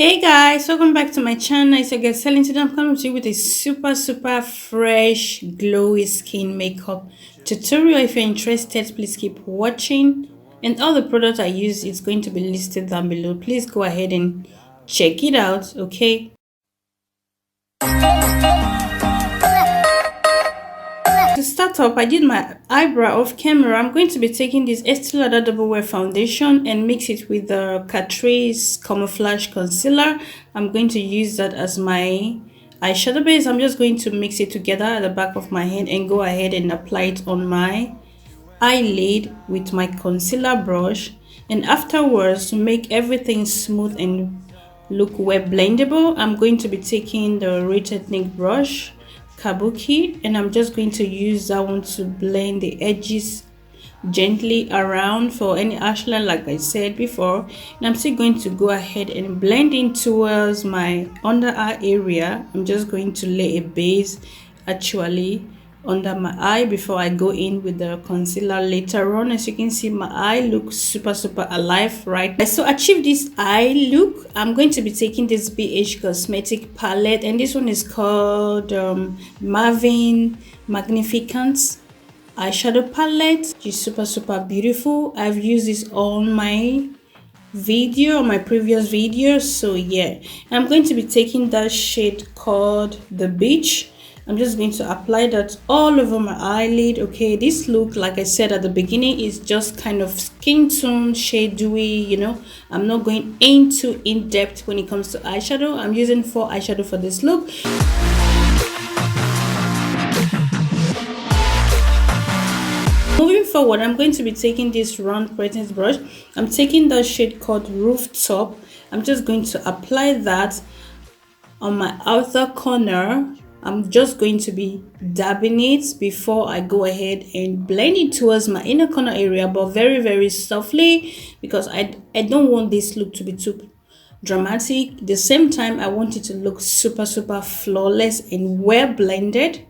Hey guys, welcome back to my channel. It's your girl Selling. Today I'm coming to you with a super fresh glowy skin makeup tutorial. If you're interested, please keep watching, and all the products I use is going to be listed down below. Please go ahead and check it out. Okay, to start off, I did my eyebrow off camera. I'm going to be taking this Estee Lauder Double Wear Foundation and mix it with the Catrice Camouflage Concealer. I'm going to use that as my eyeshadow base. I'm just going to mix it together at the back of my hand and go ahead and apply it on my eyelid with my concealer brush. And afterwards, to make everything smooth and look well blendable, I'm going to be taking the Ray Technique brush kabuki, and I'm just going to use that one to blend the edges gently around for any harsh line, like I said before. And I'm still going to go ahead and blend in towards my under eye area. I'm just going to lay a base actually under my eye before I go in with the concealer later on. As you can see, my eye looks super alive, right? So achieve this eye look, I'm going to be taking this BH cosmetic palette, and this one is called Marvyn Magnificent eyeshadow palette. It's super beautiful. I've used this on my previous videos. So yeah, I'm going to be taking that shade called the beach. I'm just going to apply that all over my eyelid. Okay, this look, like I said at the beginning, is just kind of skin tone shade dewy, you know. I'm not going into in depth when it comes to eyeshadow. I'm using 4 eyeshadow for this look. Moving forward, I'm going to be taking this round brightness brush. I'm taking the shade called Rooftop. I'm just going to apply that on my outer corner. I'm just going to be dabbing it before I go ahead and blend it towards my inner corner area, but very softly, because I don't want this look to be too dramatic. At the same time, I want it to look super flawless and well blended.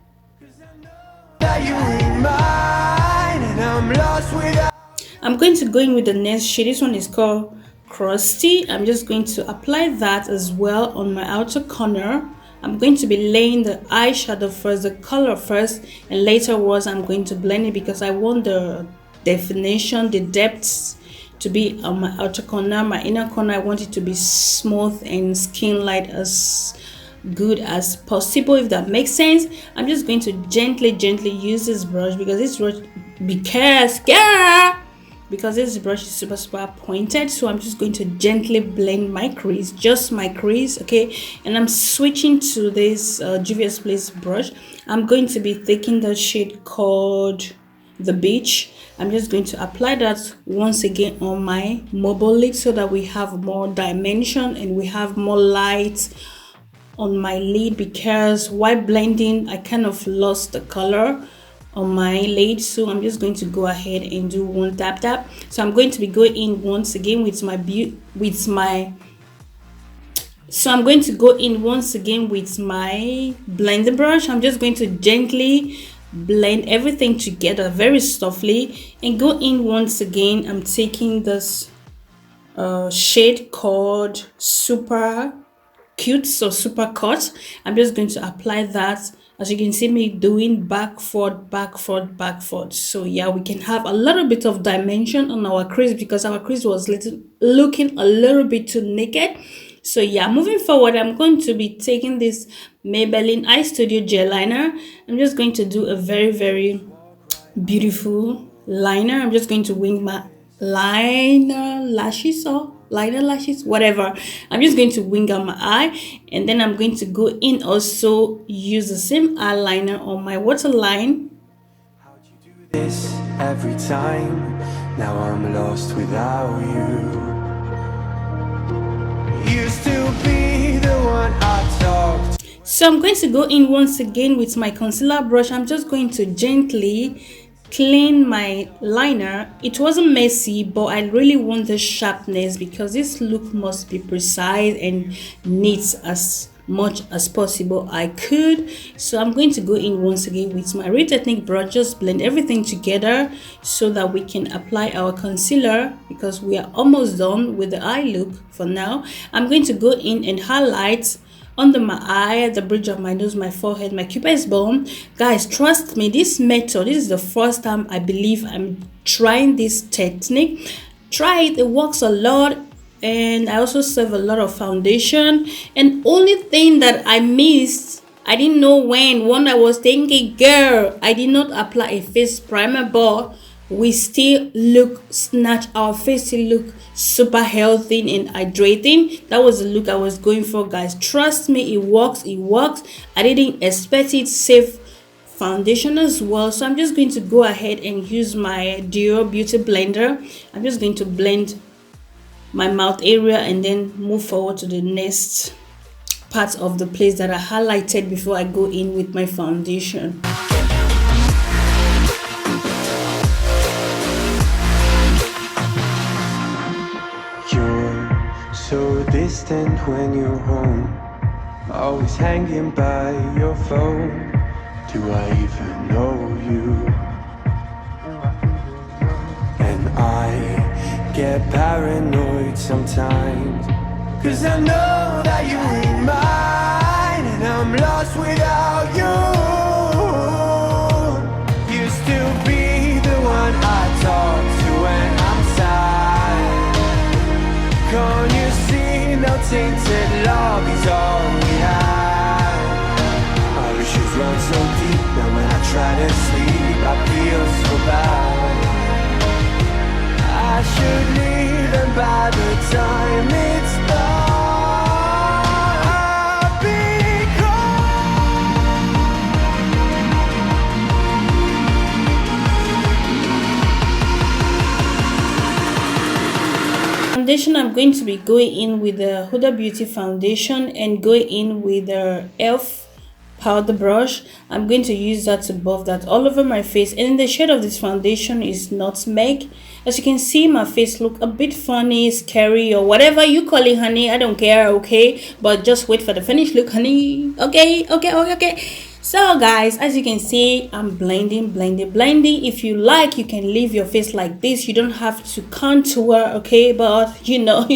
I'm going to go in with the next shade. This one is called Crusty. I'm just going to apply that as well on my outer corner. I'm going to be laying the eyeshadow first, the color first, and later I'm going to blend it, because I want the definition, the depths to be on my outer corner. My inner corner, I want it to be smooth and skin light as good as possible, if that makes sense. I'm just going to gently use this brush, because this brush, because this brush is super pointed. So I'm just going to gently blend my crease, just my crease. Okay, and I'm switching to this Juvia's Place brush. I'm going to be taking the shade called the beach. I'm just going to apply that once again on my mobile lid, so that we have more dimension and we have more light on my lid, because while blending I kind of lost the color on my lid. So I'm just going to go ahead and do one tap. So I'm going to be going in once again with my blender brush. I'm just going to gently blend everything together very softly and go in once again. I'm taking this shade called Super Cute, so Super Cut. I'm just going to apply that, as you can see me doing back forward. So yeah, we can have a little bit of dimension on our crease, because our crease was looking a little bit too naked. So yeah, moving forward, I'm going to be taking this Maybelline Eyestudio gel liner. I'm just going to do a very beautiful liner. I'm just going to wing my liner lashes, whatever. I'm just going to wing out my eye, and then I'm going to go in also use the same eyeliner on my waterline. How'd you do this every time? Now I'm lost without you. Used to be the one I talked. So I'm going to go in once again with my concealer brush. I'm just going to gently clean my liner. It wasn't messy, but I really want the sharpness, because this look must be precise and neat as much as possible I could. So I'm going to go in once again with my Real Technique brush, just blend everything together so that we can apply our concealer, because we are almost done with the eye look for now. I'm going to go in and highlight under my eye, the bridge of my nose, my forehead, my cupid's bone. Guys, trust me, this method, this is the first time I believe I'm trying this technique. Try it, it works a lot. And I also save a lot of foundation. And only thing that I missed, I didn't know when I was thinking, girl, I did not apply a face primer, but we still look snatch, our face still look super healthy and hydrating. That was the look I was going for, guys. Trust me, it works, it works. I didn't expect it. Save foundation as well. So I'm just going to go ahead and use my Dior Beauty Blender. I'm just going to blend my mouth area and then move forward to the next part of the place that I highlighted before I go in with my foundation. You're so distant when you're home, always hanging by your phone. Do I even know you? And I get paranoid sometimes, 'cause I know that you ain't mine, and I'm lost without you. You still be the one I talk to when I'm sad. Can't you see, no tainted love is all we have. Our issues run so deep, now when I try to sleep I feel so bad. I should leave, and by the time it's done, I'll be gone. Foundation, I'm going to be going in with the Huda Beauty foundation and going in with the e.l.f. powder brush. I'm going to use that to buff that all over my face, and the shade of this foundation is Nutmeg. As you can see, my face look a bit funny, scary, or whatever you call it, honey. I don't care, okay? But just wait for the finished look, honey. Okay. So guys, as you can see, I'm blending. If you like, you can leave your face like this. You don't have to contour, okay? But you know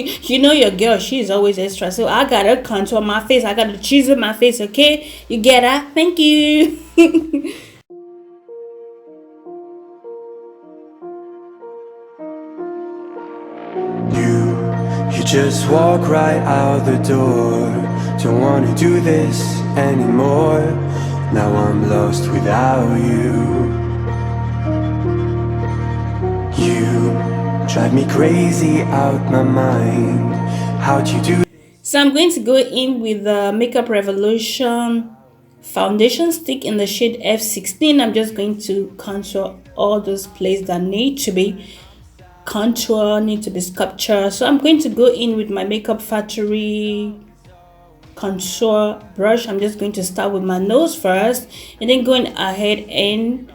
your girl, she's always extra, so I gotta contour my face, I gotta chisel my face, okay? You get that? Thank you. You just walk right out the door. Don't wanna do this anymore. Now I'm lost without you. You drive me crazy out my mind. How'd you do? So I'm going to go in with the Makeup Revolution foundation stick in the shade F16. I'm just going to contour all those places that need to be contour, need to be sculpture. So I'm going to go in with my Makeup Factory contour brush. I'm just going to start with my nose first, and then going ahead and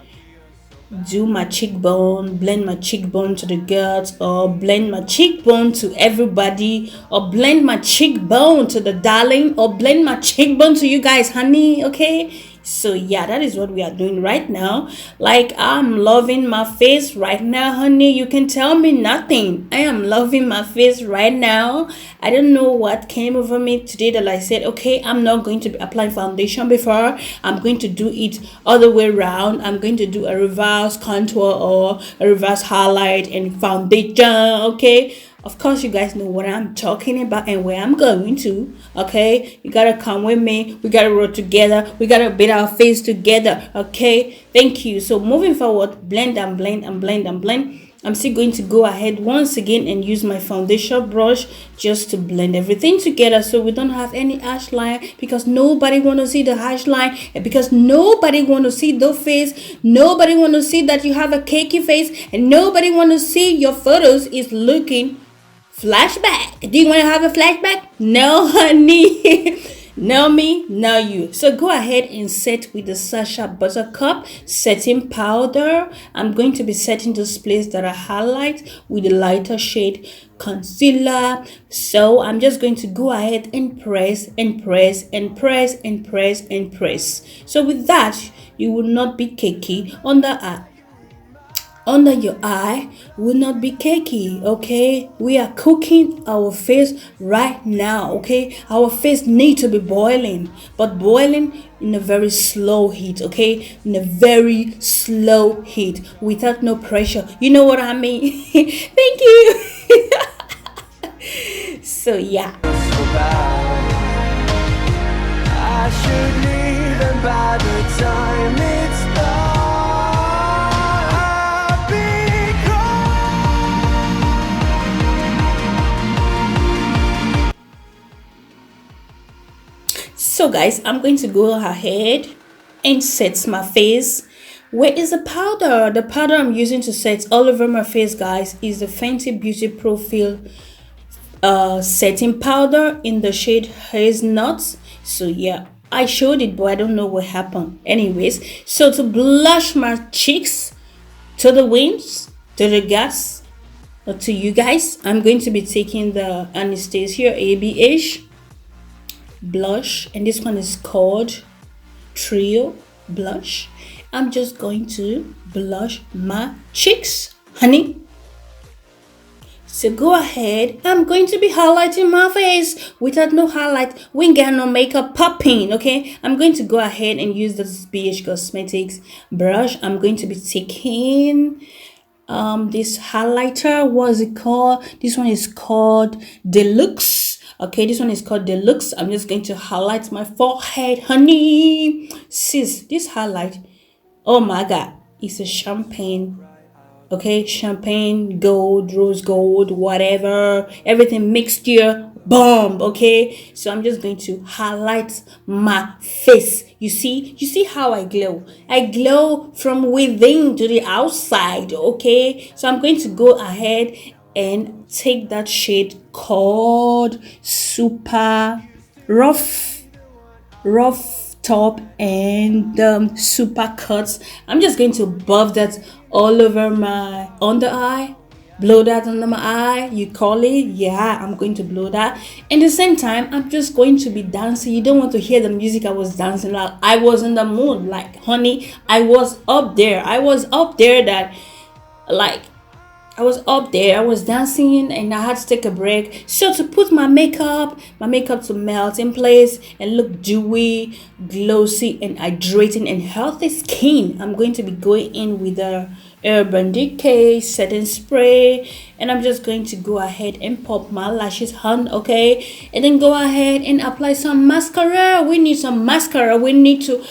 do my cheekbone, blend my cheekbone to the girls, or blend my cheekbone to everybody, or blend my cheekbone to the darling, or blend my cheekbone to you guys, honey, okay? So yeah, that is what we are doing right now. Like, I'm loving my face right now, honey. You can tell me nothing. I am loving my face right now. I don't know what came over me today that I said, okay, I'm not going to be applying foundation before. I'm going to do it all the way around. I'm going to do a reverse contour or a reverse highlight and foundation, okay? Of course, you guys know what I'm talking about and where I'm going to, okay? You gotta come with me. We gotta roll together. We gotta beat our face together, okay? Thank you. So moving forward, blend and blend and blend and blend. I'm still going to go ahead once again and use my foundation brush just to blend everything together so we don't have any harsh line, because nobody want to see the harsh line, and because nobody want to see the face, nobody want to see that you have a cakey face, and nobody want to see your photos is looking flashback. Do you want to have a flashback? No, honey. Know me, know you. So go ahead and set with the Sacha Buttercup setting powder. I'm going to be setting those places that I highlight with the lighter shade concealer. So I'm just going to go ahead and press and press and press and press and press. So with that, you will not be cakey under your eye, will not be cakey. Okay, we are cooking our face right now. Okay, our face need to be boiling, but boiling in a very slow heat. Okay, in a very slow heat without no pressure. You know what I mean? Thank you. So yeah, so bad. I should leave, and by the time it's done, I'll be gone. so guys, I'm going to go ahead and set my face. Where is the powder? The powder I'm using to set all over my face, guys, is the Fenty Beauty Profile setting powder in the shade hazelnut. So yeah, I showed it, but I don't know what happened. Anyways, so to blush my cheeks to the wings, to the gas, or to you guys, I'm going to be taking the Anastasia ABH blush, and this one is called Trio Blush. I'm just going to blush my cheeks, honey. So go ahead. I'm going to be highlighting my face. Without no highlight, we ain't got no makeup popping. Okay, I'm going to go ahead and use this BH Cosmetics brush. I'm going to be taking this highlighter. What's it called? This one is called Deluxe. Okay, this one is called Deluxe. I'm just going to highlight my forehead, honey. Sis, this highlight, oh my god, it's a champagne. Okay, champagne, gold, rose gold, whatever, everything mixed here, bomb. Okay, so I'm just going to highlight my face. You see how I glow from within to the outside. Okay, so I'm going to go ahead and take that shade called Super Rough Top and Super Cuts. I'm just going to buff that all over my under eye, blow that under my eye, you call it. Yeah, I'm going to blow that. And at the same time, I'm just going to be dancing. You don't want to hear the music. I was dancing like I was in the mood, like honey, I was up there that like I was up there, I was dancing, and I had to take a break. So to put my makeup to melt in place and look dewy, glossy, and hydrating and healthy skin, I'm going to be going in with the Urban Decay setting spray, and I'm just going to go ahead and pop my lashes on. Okay, and then go ahead and apply some mascara. We need some mascara. We need to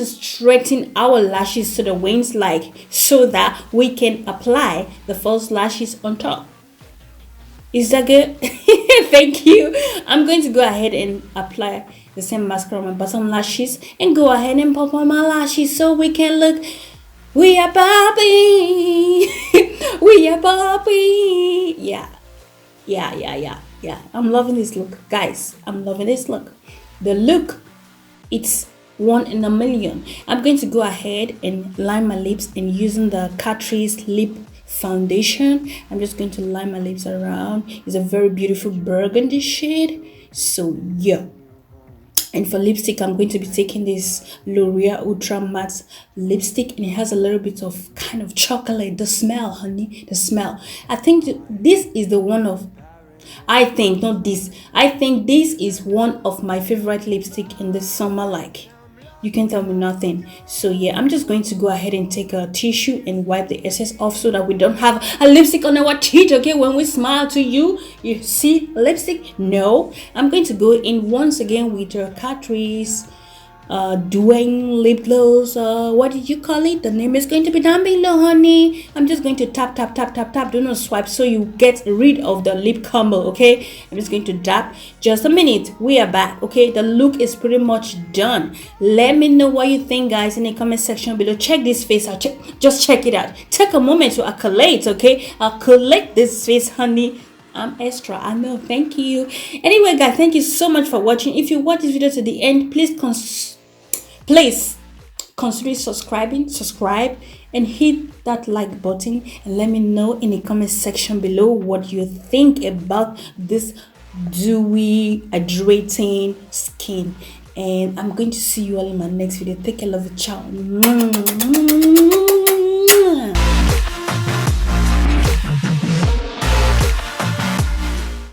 straighten our lashes to the wings, like, so that we can apply the false lashes on top. Is that good? Thank you. I'm going to go ahead and apply the same mascara on my bottom lashes and go ahead and pop on my lashes so we can look. We are Bobby. We are Bobby. Yeah. I'm loving this look, guys. I'm loving this look. The look, it's one in a million. I'm going to go ahead and line my lips and using the Catrice lip foundation. I'm just going to line my lips around. It's a very beautiful burgundy shade. So yeah. And for lipstick, I'm going to be taking this Loreal Ultra Matte lipstick, and it has a little bit of kind of chocolate. The smell, honey, the smell. I think this is the one of, I think this is one of my favorite lipstick in the summer. Like, you can tell me nothing. So yeah, I'm just going to go ahead and take a tissue and wipe the excess off so that we don't have a lipstick on our teeth. Okay, when we smile to you, you see lipstick? No, I'm going to go in once again with your Catrice Dwayne lip gloss. What did you call it? The name is going to be down below, honey. I'm just going to tap. Do not swipe so you get rid of the lip combo. Okay, I'm just going to tap. Just a minute, we are back. Okay, the look is pretty much done. Let me know what you think, guys, in the comment section below. Check this face out. Just check it out. Take a moment to accolade. Okay, accolade this face, honey. I'm extra. I know. Thank you. Anyway, guys, thank you so much for watching. If you watch this video to the end, please consider subscribe, and hit that like button, and let me know in the comment section below what you think about this dewy, hydrating skin. And I'm going to see you all in my next video. Take care, love you, ciao.